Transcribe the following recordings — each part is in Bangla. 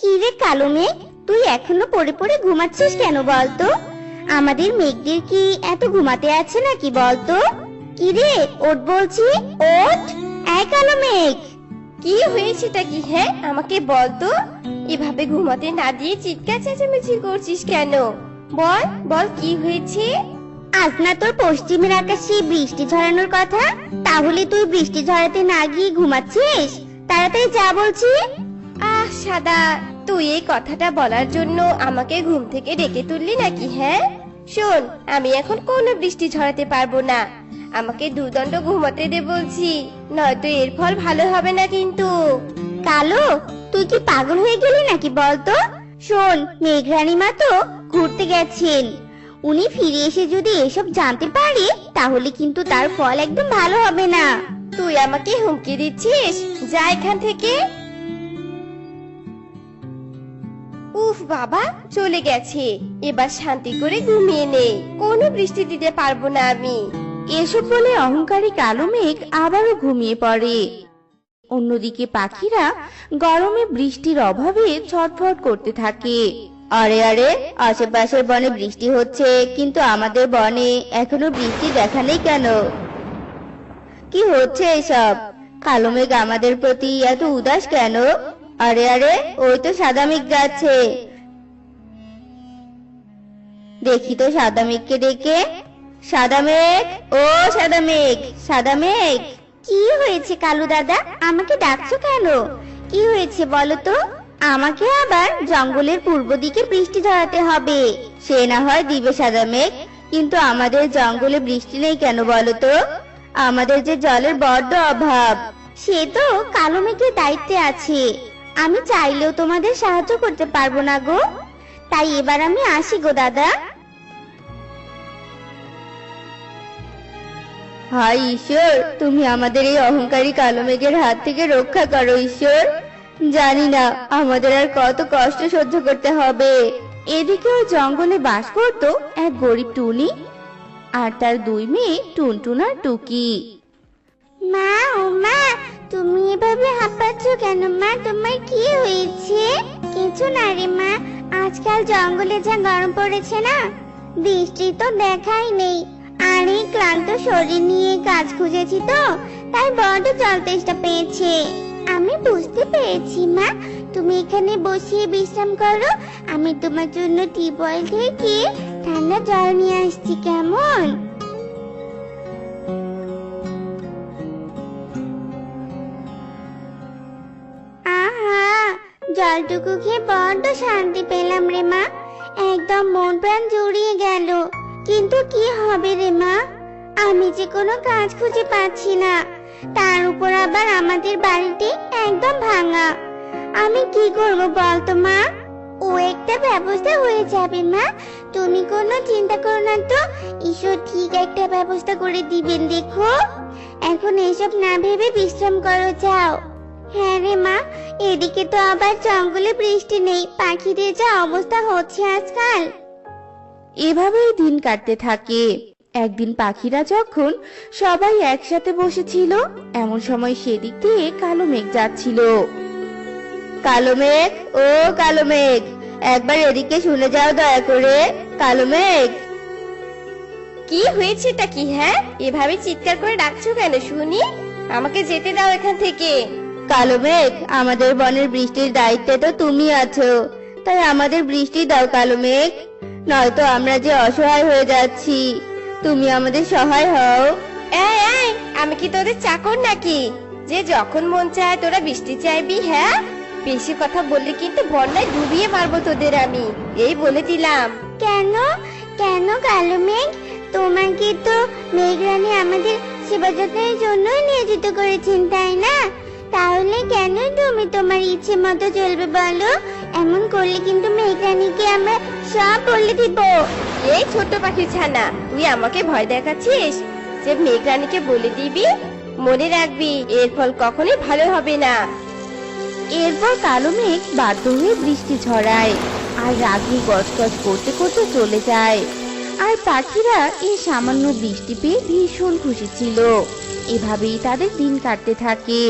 কি রে কালো মেঘ, তুই এখনো পড়ে পড়ে ঘুমাচ্ছিস কেন বলতো? আমাদের মেঘদের কি এত ঘুমাতে আছে নাকি বলতো? কি রে, ওঠ বলছি, ওঠ। এই কালো মেঘ, কি হয়েছেটা কি? হ্যাঁ, আমাকে বল তো। এভাবে ঘুমাতে না দিয়ে চিৎকার চেঁচামেচি করছিস কেন? বল বল, কি হয়েছে? আজ না তোর পশ্চিমের আকাশে বৃষ্টি ঝরানোর কথা, তাহলে তুই বৃষ্টি ঝরাতে না গিয়ে ঘুমাচ্ছিস? তাড়াতাড়ি যা বলছি। আহ সাদা, তুই এই কথাটা বলার জন্য আমাকে ঘুম থেকে ডেকে তুললি নাকি? হ্যাঁ শোন, আমি এখন কোনো বৃষ্টি ঝরাতে পারবো না। আমাকে দুদণ্ড ঘুমাতে দে বলছি, নয়তো এর ফল ভালো হবে না কিন্তু। কালো, তুই কি পাগল হয়ে গেলি নাকি বলতো? শোন, মেঘরানী মা তো ঘুরতে গেছেন। উনি ফিরে এসে যদি এসব জানতে পারে, তাহলে কিন্তু তার ফল একদম ভালো হবে না। তুই আমাকে হুমকি দিচ্ছিস? যা এখান থেকে। উফ বাবা, চলে গেছে। এবার শান্তি করে ঘুমিয়ে নে, কোনো বৃষ্টি দিতে পারবো না আমি। এসব বলে অহংকারী কালো মেঘ আবারও ঘুমিয়ে পড়ে। অন্যদিকে পাখিরা গরমে বৃষ্টির অভাবে ছটফট করতে থাকে। আরে আরে, আশেপাশের বনে বৃষ্টি হচ্ছে, কিন্তু আমাদের বনে এখনো বৃষ্টি দেখা নেই কেন? কি হচ্ছে এসব? কালো মেঘ আমাদের প্রতি এত উদাস কেন? আরে আরে, ওই তো সাদা মেঘ যাচ্ছে। দেখি তো সাদা মেঘকে ডেকে। সাদা মেঘ, ও সাদা মেঘ, সাদা মেঘ। কি হয়েছে কালু দাদা, আমাকে ডাকছো কেন? কি হয়েছে বলো তো? আমাকে আবার জঙ্গলের পূর্ব দিকে বৃষ্টি ঝরাতে হবে। সে না হয় দিবে সাদা মেঘ, কিন্তু আমাদের জঙ্গলে বৃষ্টি নেই কেন বলো তো? আমাদের যে জলের বড্ড অভাব। সে তো কালো মেঘের দায়িত্বে আছে, আমি চাইলেও তোমাদের সাহায্য করতে পারবো না গো। তাই এবার আমি আসি গো দাদা। হায় ঈশ্বর, তুমি আমাদের এই অহংকারী কালো মেঘের হাত থেকে রক্ষা করো ঈশ্বর। জানি না আমাদের আর কত কষ্ট সহ্য করতে হবে। এদিকে ওই জঙ্গলে বাস করত এক গরিব টুনি আর তার দুই মেয়ে টুনটুন আর টুকি। মা, ও মা, তুমি এভাবে হাঁপাচ্ছ কেন মা? তোমার কি হয়েছে? কিছু না রে মা, আজকাল জঙ্গলে যা গরম পড়েছে না, বৃষ্টি তো দেখাই নেই। আর এই ক্লান্ত শরীর নিয়ে কাজ খুঁজেছি তো, তাই বড্ড জল তেষ্টা পেয়েছে। আমি বুঝতে পেরেছি মা, তুমি এখানে বসিয়ে বিশ্রাম করো, আমি তোমার জন্য টিউবওয়েল থেকে ঠান্ডা জল নিয়ে আসছি, কেমন? আহা, জলটুকু খেয়ে বড্ড শান্তি পেলাম রে মা, একদম মন প্রাণ জুড়িয়ে গেল। কিন্তু কি হবে রে মা, আমি যে কোনো কাজ খুঁজে পাচ্ছি না, তার উপর আবার আমাদের বাড়িটি একদম ভাঙা। আমি কি করব বলতো মা? ও একটা ব্যবস্থা হয়ে যাবে মা, তুমি কোনো চিন্তা করো না তো, ঈশ্বর ঠিক একটা ব্যবস্থা করে দিবেন দেখো। এখন এসব না ভেবে বিশ্রাম করো, যাও। হ্যাঁ রে মা, এদিকে তো আবার জঙ্গলে বৃষ্টি নেই, পাখিদের যা অবস্থা হচ্ছে আজকাল। এভাবেই দিন কাটতে থাকে। একদিন পাখিরা যখন সবাই একসাথে বসেছিল, এমন সময় সেদিক দিয়ে কালো মেঘ যাচ্ছিল। কালো মেঘ, ও কালো মেঘ, একবার এদিকে শুনে যাও দয়া করে। কালো মেঘ, কি হয়েছেটা কি? হ্যাঁ, এভাবে চিৎকার করে ডাকছো কেন শুনি? আমাকে যেতে দাও এখান থেকে। কালো মেঘ, আমাদের বনের বৃষ্টির দায়িত্বে তো তুমি আছো, তাই আমাদের বৃষ্টি দাও কালো মেঘ, নয়তো আমরা যে অসহায় হয়ে যাচ্ছি। তুমি আমাদের সহায় হও। এই এই, আমি কি তোদের চাকর নাকি যে যখন মন চায় তোরা বৃষ্টি চাইবি? হ্যাঁ, বেশি কথা বললে কিন্তু বন্যায় ডুবিয়ে মারবো তোদের আমি, এই বলে দিলাম। কেন কেন কালো মেঘ, তোমাকে তো মেঘরানী আমাদের সেবা যত্নের জন্যই নিয়োজিত করেছেন, তাই না? তাহলে কেন তুমি তোমার ইচ্ছে মতো চলবে বলো? এমন করলে কিন্তু মেঘরানীকে আমরা সব বলে দিব। এই ছোট্ট পাখি ছানা, তুই আমাকে ভয় দেখাচ্ছিস যে মেঘরানীকে বলে দিবি? মনে রাখবি, এর ফল কখনোই ভালো হবে না। এরপর কালো মেঘ বাধ্য হয়ে বৃষ্টি ঝরায় আর রাগে গজগজ করতে করতে চলে যায়। আর পাখিরা এই সামান্য বৃষ্টি পেয়ে ভীষণ খুশি ছিল। এভাবেই তাদের দিন কাটতে থাকে।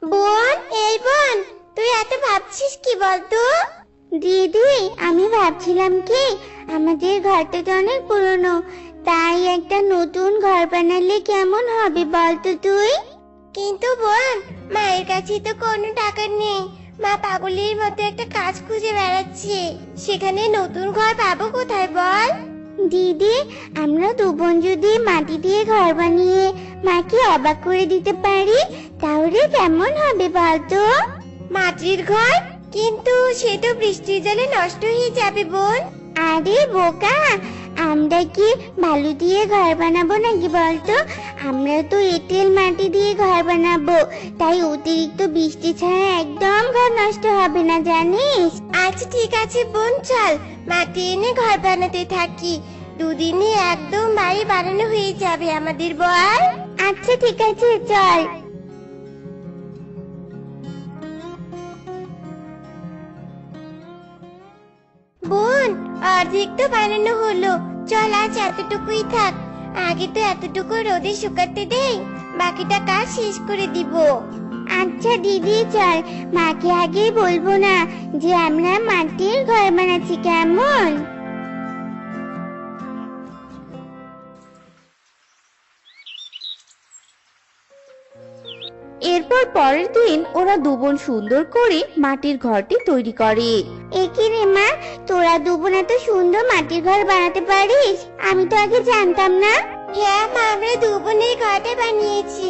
বোন, এই বোন, তুই এত ভাবছিস কি বলতো? দিদি, আমি ভাবছিলাম কি আমাদের ঘরটা তো অনেক পুরনো, তাই একটা নতুন ঘর বানালে কেমন হবে বলতো তুই? কিন্তু বোন, মায়ের কাছে তো কোনো টাকা নেই। মা পাগলের মতো একটা কাজ খুঁজে বেড়াচ্ছে, সেখানে নতুন ঘর পাবো কোথায় বল? দিদি, আমরা দু বোন যদি মাটি দিয়ে ঘর বানিয়ে মাকে অবাক করে দিতে পারি তাহলে কেমন হবে বলতো? মাটির ঘর? কিন্তু সে তো বৃষ্টির জলে নষ্ট হয়ে যাবে বোন। আরে বোকা, আমরা কি বালু দিয়ে ঘর বানাবো নাকি বলতো? আমরা তো এঁটেল মাটি দিয়ে ঘর বানাবো, তাই অতিরিক্ত বৃষ্টি ছাড়া একদম ঘর নষ্ট হবে না, জানিস? আচ্ছা ঠিক আছে বোন, চল মাটি এনে ঘর বানাতে থাকি। দুদিনে একদম বাড়ি বানানো হয়ে যাবে আমাদের বল। আচ্ছা ঠিক আছে, চল। বোন, অর্ধেক তো বানানো হলো, চল আজ এতটুকুই থাক। আগে তো এতটুকু রোদে শুকাতে দেই, বাকিটা কাজ শেষ করে দিব। আচ্ছা দিদি, চল। মাকে আগে বলবো না যে আমরা মাটির ঘর বানাচ্ছি, কেমন? এরপর পরের দিন ওরা দু বোন সুন্দর করে মাটির ঘরটি তৈরি করে। একি রে মা, তোরা দু বোন এত সুন্দর মাটির ঘর বানাতে পারিস? আমি তো আগে জানতাম না। হ্যাঁ মা, আমরা দু বোনের ঘরটা বানিয়েছি,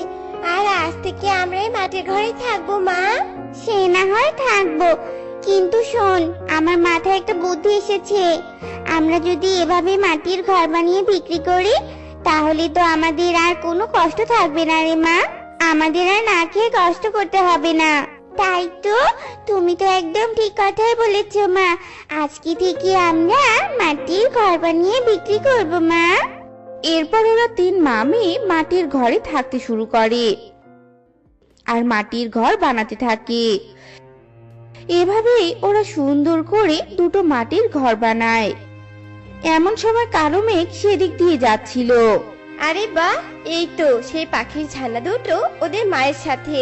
আর আজ থেকে আমরা এই মাটির ঘরে থাকবো মা। সে না হয় থাকবো, কিন্তু শোন, আমার মাথায় একটা বুদ্ধি এসেছে। আমরা যদি এভাবে মাটির ঘর বানিয়ে বিক্রি করি তাহলে তো আমাদের আর কোনো কষ্ট থাকবে না রে মা। আমাদের আর না খেয়ে কষ্ট করতে হবে না। তাই তো, তুমি তো একদম ঠিক কথাই বলেছো মা। আজকে থেকে আমরা মাটির ঘর বানিয়ে বিক্রি করব মা। এরপর ওরা তিন মামি মাটির ঘরে থাকতে শুরু করে আর মাটির ঘর বানাতে থাকে। এভাবেই ওরা সুন্দর করে দুটো মাটির ঘর বানায়। এমন সময় কালো মেঘ সেদিক দিয়ে যাচ্ছিল। আরে বাহ, এই তো সেই পাখির ছানা দুটো ওদের মায়ের সাথে।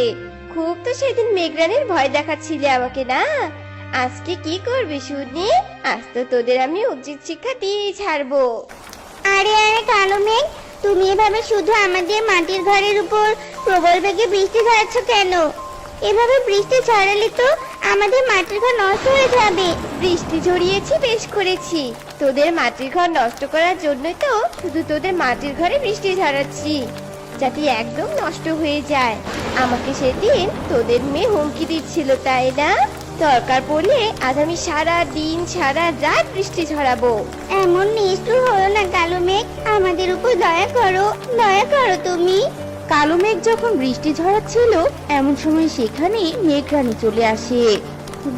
খুব তো সেদিন মেঘরানীর ভয় দেখাচ্ছিলে আমাকে, না? আজকে কি করবি শুনি? আজ তো তোদের আমি উচিত শিক্ষা দিয়ে ছাড়বো। আরে আরে কালো মেঘ, তুমি এভাবে শুধু আমাদের মাটির ঘরের উপর প্রবল বেগে বৃষ্টি ঝরাচ্ছ কেন? এভাবে বৃষ্টি ছড়ালে তো আমাদের মাটির ঘর নষ্ট হয়ে যাবে। বৃষ্টি ঝরিয়েছি, বেশ করেছি। তোদের মাটির ঘর নষ্ট করার জন্যই তো শুধু তোদের মাটির ঘরে বৃষ্টি ঝরাচ্ছি, যাতে একদম নষ্ট হয়ে যায়। আমাকে সেদিন তোদের মেয়ে হুমকি দিচ্ছিল, তাই না? দরকার পড়লে আজ আমি সারা দিন সারা রাত বৃষ্টি ঝরাবো। এমন নিষ্ঠুর হলো না কালো মেঘ, আমাদের উপর দয়া করো, দয়া করো তুমি। কালো মেঘ যখন বৃষ্টি ঝরাচ্ছিল এমন সময় সেখানে মেঘরানী চলে আসে।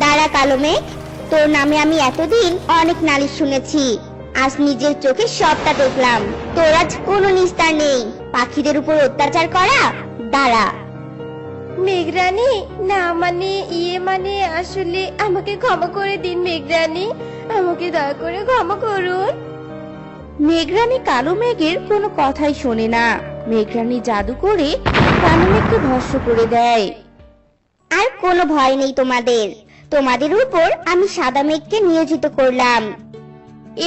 দাঁড়া কালো মেঘ, তোর নামে আমি এতদিন অনেক নালিশ শুনেছি, আজ নিজের চোখে সবটা দেখলাম। তোর আজ কোনো নিস্তার নেই পাখিদের উপর অত্যাচার করা। দাঁড়া। মেঘরানী, না মানে আসলে আমাকে ক্ষমা করে দিন মেঘরানী, আমাকে দয়া করে ক্ষমা করুন। মেঘরানী কালো মেঘের কোনো কথাই শোনে না। মেঘরানী জাদু করে কালো মেঘকে ভস্ম করে দেয়। আর কোনো ভয় নেই তোমাদের, তোমাদের উপর আমি সাদা মেঘকে নিয়োজিত করলাম।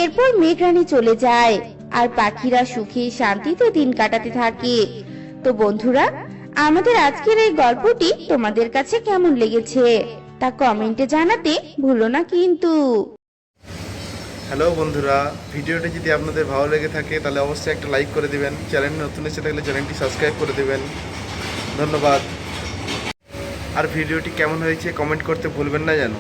এরপর মেঘরানী চলে যায় আর পাখিরা সুখে শান্তিতে দিন কাটাতে থাকে। তো বন্ধুরা, আমাদের আজকের এই গল্পটি তোমাদের কাছে কেমন লেগেছে তা কমেন্টে জানাতে ভুলো না কিন্তু। হ্যালো বন্ধুরা, ভিডিওটি যদি আপনাদের ভালো লেগে থাকে তাহলে অবশ্যই একটা লাইক করে দিবেন। চ্যানেল নতুন এসে থাকলে চ্যানেলটি সাবস্ক্রাইব করে দিবেন। ধন্যবাদ। আর ভিডিওটি কেমন হয়েছে কমেন্ট করতে ভুলবেন না যেন।